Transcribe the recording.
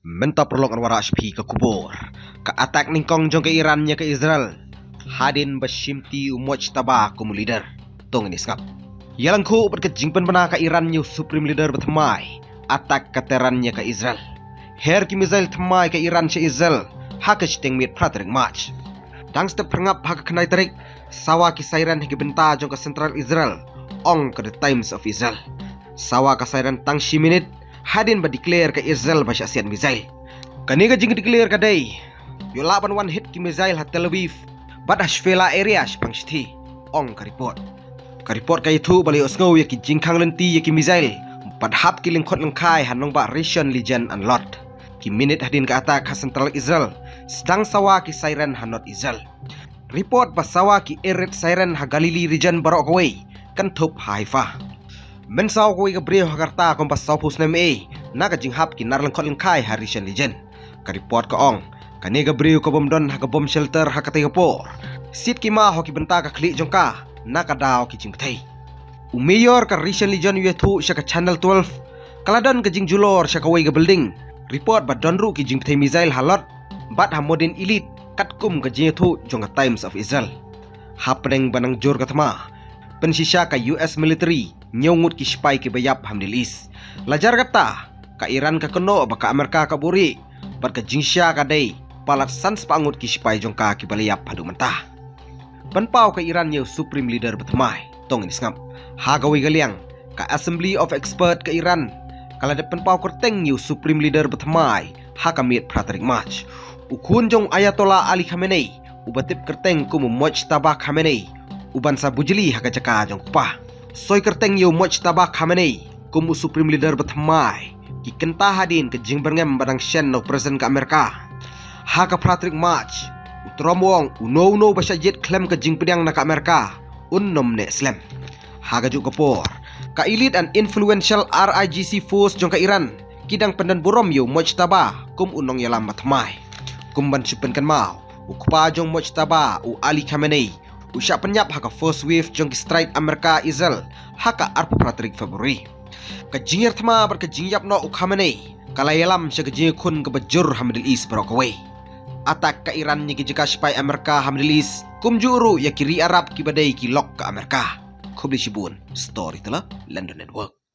Menta perlok anwara HP ke kubur. Ka atak ningkong jong ke Irannya ke Israel. Hadin basyimti umoj tabah kum leader. Tong ini skap. Yalangku berkejingpen bena ke Irannya supreme leader bertemai. Atak katerannya ke Israel. Her ki misail temai ke Iran ke Israel. Haka siteng mit pratering match. Dang step perngap haka kenai tarik. Sawa ki sairan higi benta jong ke Central Israel. Ong ke The Times of Israel. Sawa ka sairan tang shi minute. Hadin ba declare ke Israel ba ASEAN misail. Kaniga jing declare ka day. Yo laban one hit ki misail ha Tel Aviv. Bad Ashvela area pang shti. Ong ka report. Ka report ka itu bali osngaw ya ki jingkang lenti ya ki misail. Bad hap ki lingkot lengkai hanong ba Rishon Legion and Lot. Ki minute hadin ka atak ha Central Israel. Sedang sawa ki siren ha North Israel. Report ba sawa ki eret siren ha Galilee region barok away. Kan thup Haifa. Mensaw ko igabriyo hakarta kung pasaw pus na may naga jinghap ki narlangkot lengkai ha Rishon Legion. Ka report ka ong kani gabriyo ka bomdon ha bom shelter ha katayapor. Sit ki ma ho ki benta ka kli jong ka nakadaw ki jingpatay. Umayor ka Rishon Legion yethu siya ka Channel 12. Kaladon ka jingjulor siya kaway ka building. Report ba donru ki jingpatay misail halot. Bat ha modern elite katkum ka jingthu jong ka Times of Israel. Hapneng banang jor ka tama. Pensisya ka US military nyongut ki spy ki bayap ha Middle East. Lajar kata ka Iran ka kuno ba ka Amerika ka buri. Bat ka jingsya ka day palat sans pangut ki spy jong ka ki balayap ha dumantah. Panpaw ka Iran nya supreme leader betmai. Tong ini ngap. Hagawi galiang ka Assembly of Expert ka Iran. Kala de panpaw kerteng nya supreme leader betmai ha kamit pratering match. Ukun jong Ayatollah Ali Khamenei ubatip kerteng ku mujtaba Khamenei. Uban sa bujili haka jaka jong kupah. Soy kerteng yo mujtaba Khamenei kumu supreme leader betmai. Ki kenta hadin ke jing berngem badang shen no present ka Amerika. Haka pratrik match. Utromwong uno basya jet klem ke jing pedang na ka Amerika. Unnom ne slam. Haka juk kapor. Ka elite and influential RIGC force jong ka Iran. Kidang pendan burom yo mujtaba kum unong yalam betmai. Kumban sipen kan mau. Ukpa jong mujtaba u Ali Khamenei. Usyak penyap haka first wave jong ki strike Amerika Israel haka arpu pratrik Februari. Kejingir thma ber kejingyap no Khamenei kalayalam sya kejing kun ke bajur ha Middle East barokaway. Atak ka Iran ni ki jika spy Amerika ha Middle East kumjuru ya kiri Arab ki badai ki lok ka Amerika. Khubli shibun story tala London Network.